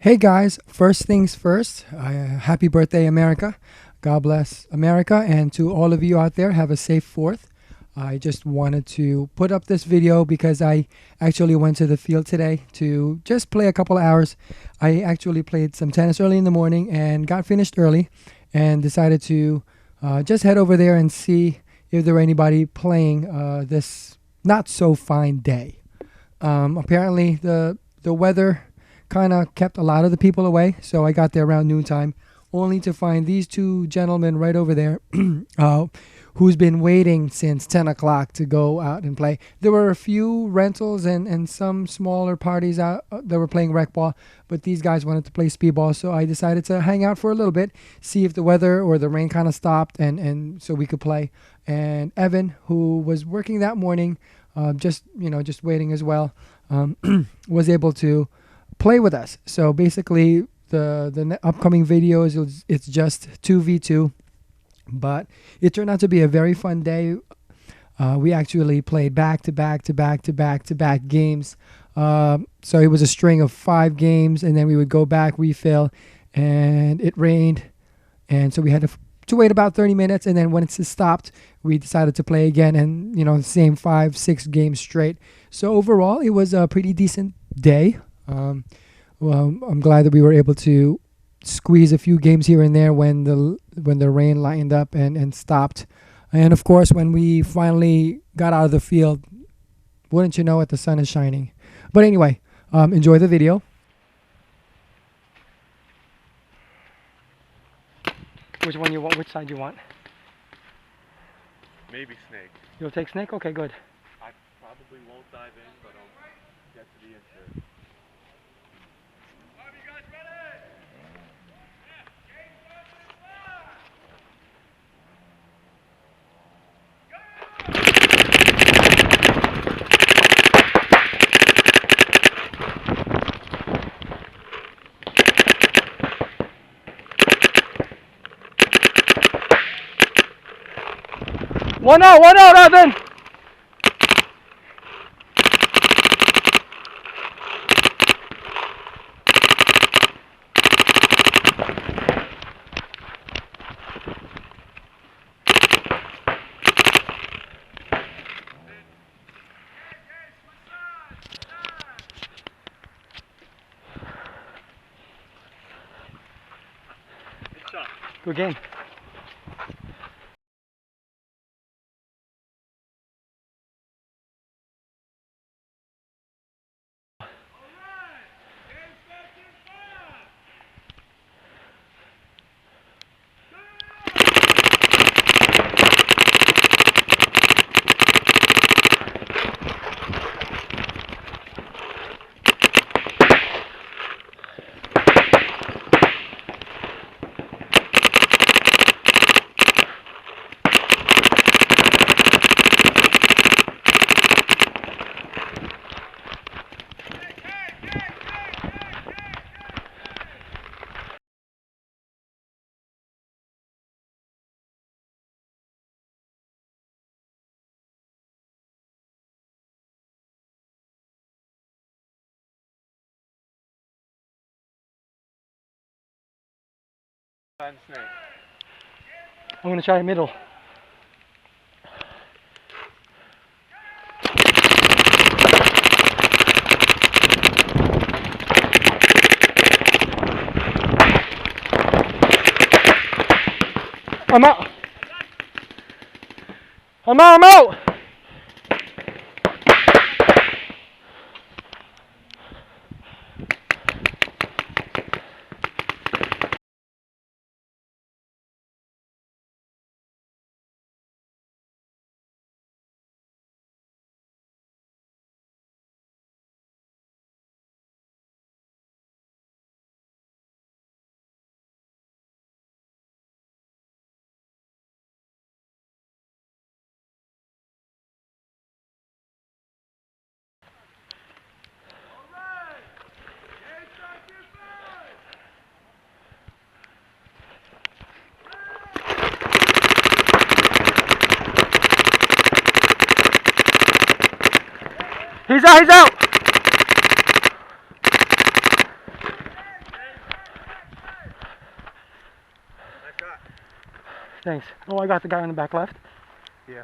Hey guys, first things first, happy birthday, America. God bless America, and to all of you out there, have a safe 4th. I just wanted to put up this video because I actually went to the field today to just play a couple hours. I actually played some tennis early in the morning and got finished early and decided to just head over there and see if there were anybody playing this not so fine day. Apparently the weather kind of kept a lot of the people away, so I got there around noontime, only to find these two gentlemen right over there who's been waiting since 10 o'clock to go out and play. There were a few rentals and some smaller parties out that were playing rec ball, but these guys wanted to play speedball, so I decided to hang out for a little bit, see if the weather or the rain kind of stopped, and so we could play. And Evan, who was working that morning, just waiting as well, was able to play with us. So basically the upcoming videos, it's just 2v2, but it turned out to be a very fun day. We actually played back to back games. So it was a string of 5 games, and then we would go back, refill, and it rained, and so we had to wait about 30 minutes, and then when it stopped, we decided to play again, and the same 5-6 games straight. So overall, it was a pretty decent day. Well, I'm glad that we were able to squeeze a few games here and there when the rain lightened up and stopped. And of course, when we finally got out of the field, wouldn't you know it, the sun is shining. But anyway, enjoy the video. Which one you want? Which side you want? Maybe snake. You'll take snake? Okay, good. I probably won't dive in, but I'll get to the insert. Are you guys ready? One out, Evan! Good game. Snake. I'm going to try middle. I'm out. I'm out. He's out. Thanks. Oh, I got the guy on the back left. Yeah.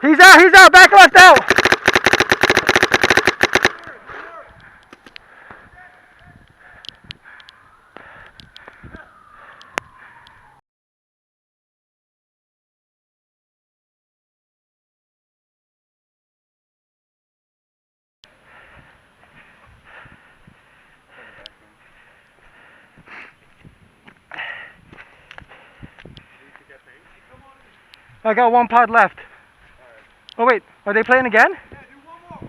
He's out, back left out. I got one pod left. Oh wait, are they playing again? Yeah, do one more.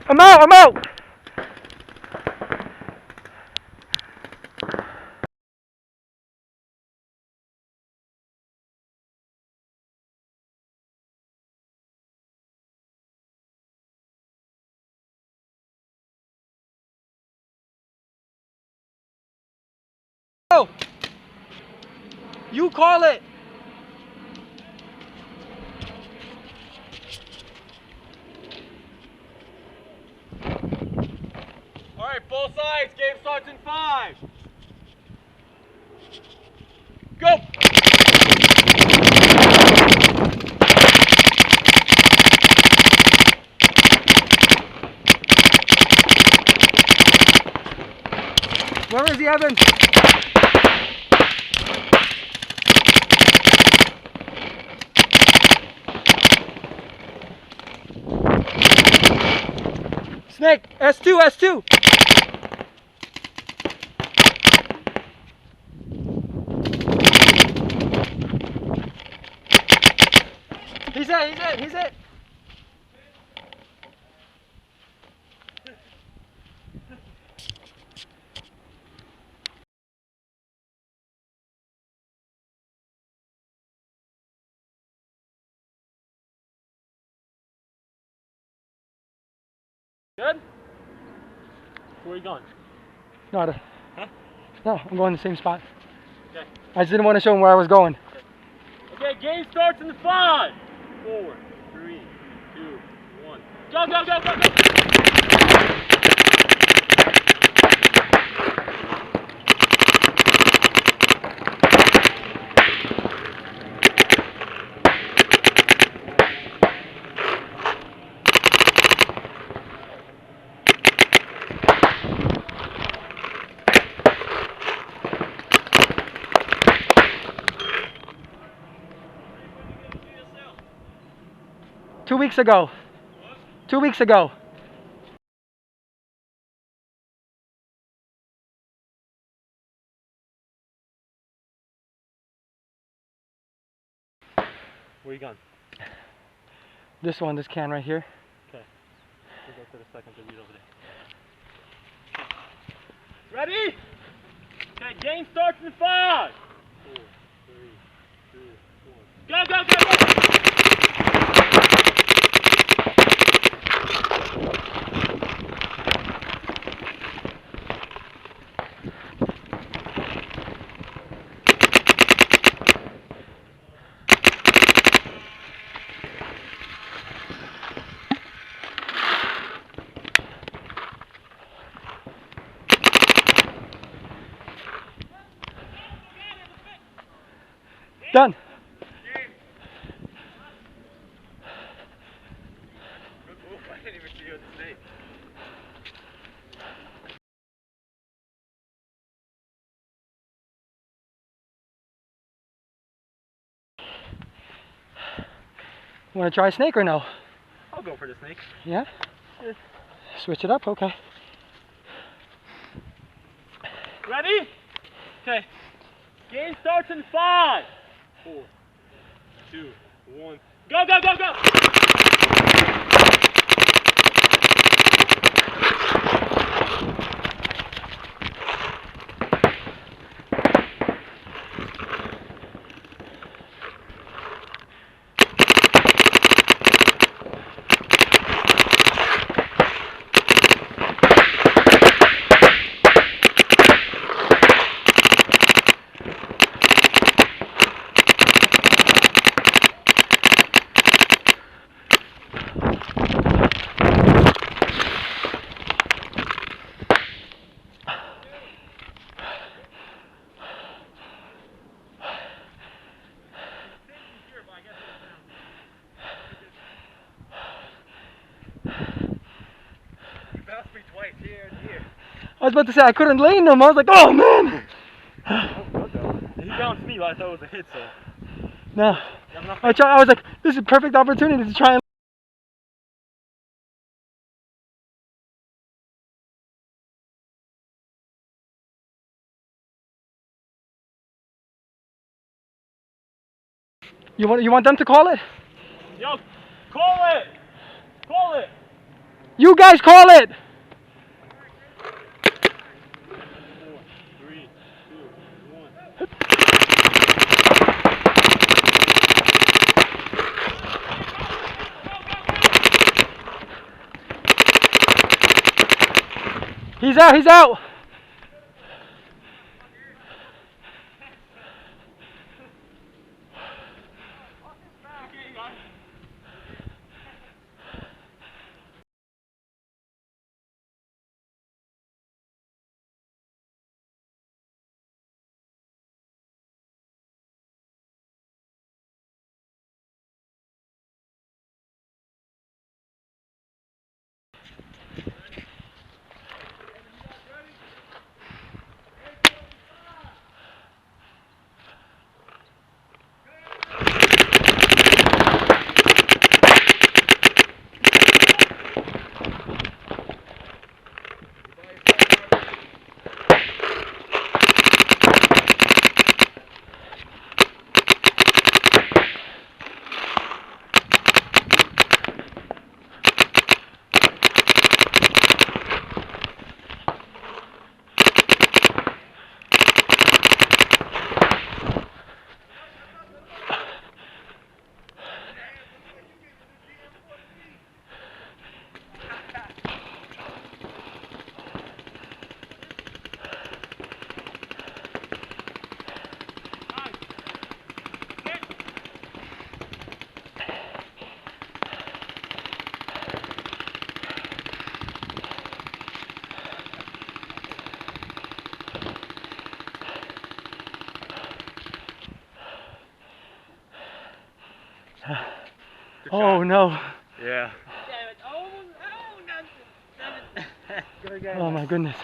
I'm out. Oh, you call it. All right, both sides. Game starts in 5. Go. Where is the Evans? Snake, S2. He's it. Good? Where are you going? No, Huh? no, I'm going the same spot. Okay. I just didn't want to show him where I was going. Okay, game starts in 5. 4, 3, 2, 1. Go. 2 weeks ago. 2 weeks ago. Where are you going? This can right here. Okay. We'll go to the second to read over there. Ready? Okay, game starts in 5. 4, 3, 2, 1. Go. Done. Good move. I didn't even see you at the snake. Want to try a snake or no? I'll go for the snake. Yeah? Switch it up, okay. Ready? Okay. Game starts in 5, 4, 2, 1. Go, go, go, go! I was about to say I couldn't lane them. I was like, oh man! He bounced me, but I thought it was a hit, so. No. I was like, this is a perfect opportunity to try and. You want them to call it? Yo, call it! Call it! You guys call it! 4, 3, 2, 1. He's out, he's out! Oh no. Yeah. Oh my goodness.